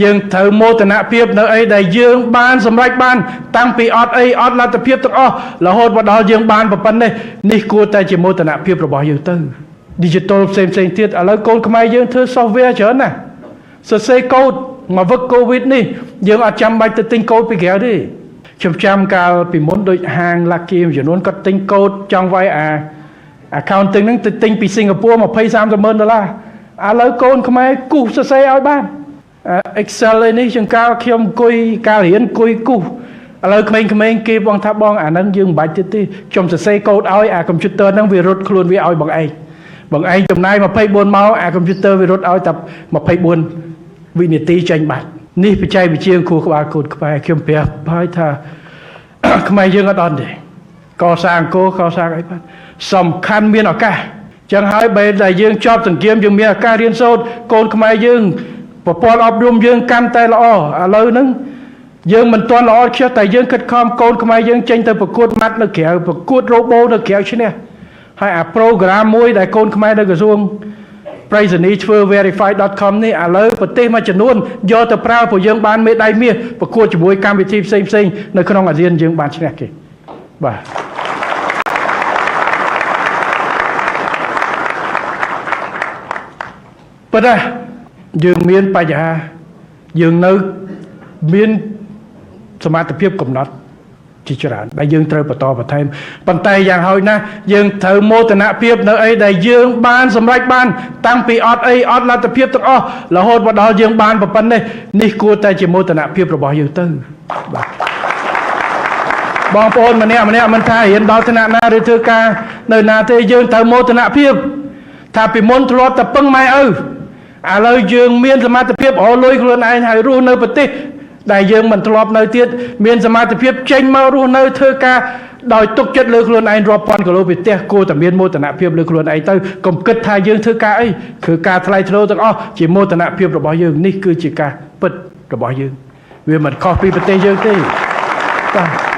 យើងត្រូវមោទនភាពនៅអីដែលយើងបានសម្រេចបានតាំងពីអត់អីអត់លទ្ធភាពទាំងអស់រហូតមកដល់យើងបានប៉ុណ្ណេះនេះគួរតែជាមោទនភាពរបស់យើងទៅ digital ផ្សេងទៀតឥឡូវកូនខ្មែរយើងធ្វើ software ច្រើនណាស់សរសេរកូដមកវឹក COVID នេះយើងអត់ចាំបាច់ទៅទិញកូដពីក្រៅទេខ្ញុំចាំកាលពីមុនដូចហាង Lucky មួយចំនួនគាត់ទិញកូដចង់វាយaccounting ហ្នឹងទៅទិញពីសិង្ហបុរី$20-30 ម៉ឺនឥឡូវកូនខ្មែរគូសសរសេរឲ្យបាន Excel នេះជាងកាលខ្ញុំអង្គុយការរៀនអង្គុយគូសឥឡូវក្មេងៗគេបងថាបងអាហ្នឹងយើងមិនបាច់ទៀតទេខ្ញុំសរសេរកូដឲ្យអាកុំព្យូទ័រហ្នឹងវារត់ខ្លួនវាឲ្យបងឯងចំណាយ24ម៉ោងអាកុំព្យូទ័រវារត់ឲ្យតែ24វិនាទីចេញបាត់នេះបច្ចេកវិទ្យាគួរក្បាលកូនខ្មែរខ្ញុំប្រាប់ហើយថាខ្មែរយើងអត់អន់ទេកសាងកសាងអីបានសំខាន់មានឱកាសចឹងហើយបើដែលយើងជាប់សង្គ្រាមយើងមានឱកាសរៀនសូត្រកូនខ្មែរយើងប្រព័ន្ធអប់រំយើងកាន់តែល្អឥឡូវហ្នឹងយើងមិនទាន់ល្អខ្ជិះតែយើងខិតខំកូនខ្មែរយើងចេញទៅប្រកួតម៉ាត់នៅក្រៅប្រកួតរ៉ូបូនៅក្រៅឈ្នះហើយអា program មួយដែលកូនខ្មែរនៅក្រសួងប្រៃសណីធ្វើ verify.com នេះឥឡូវប្រទេសមួយចំនួនយកទៅប្រើព្រោះយើងបានមេដៃមាសប្រកួតជាមួយកម្មវិធីផ្សេងនៅក្នុងអាស៊ានយើងបានឈ្នះគេបាទប៉ុន្តែយើងមានបញ្ហាយើងនៅមានសមត្ថភាពកំណត់ជាច្រើនដែលយើងត្រូវបន្តបន្ថែមប៉ុន្តែយ៉ាងហោចណាស់យើងត្រូវមោទនភាពនៅអីដែលយើងបានសម្រេចបានតាំងពីអត់អីអត់លទ្ធភាពទាំងអស់រហូតមកដល់យើងបានប៉ុណ្ណេះនេះគួរតែជាមោទនភាពរបស់យើងទៅបាទបងប្អូនម្នាក់មិនថារៀនដល់ថ្នាក់ណាឬធ្វើការនៅណាទេយើងត្រូវមោទនភាពថាពីមុនធ្លាប់តែពឹងម៉ែឪឥឡូវយើងមានសមត្ថភាពរលួយខ្លួនឯងហើយរស់នៅប្រទេសដែលយើងមិនធ្លាប់នៅទៀតមានសមត្ថភាពចេញមករស់នៅធ្វើការដោយទុកចិត្តលើខ្លួនឯងរាប់ពាន់គីឡូពីផ្ទះគួរតែមានមោទនភាពលើខ្លួនឯងទៅកុំគិតថាយើងធ្វើការអីគឺការថ្លៃថ្នូរទាំងអស់ជាមោទនភាពរបស់យើងនេះគឺជាការពិតរបស់យើងវាមិនខុសពីប្រទេសយើងទេបាទ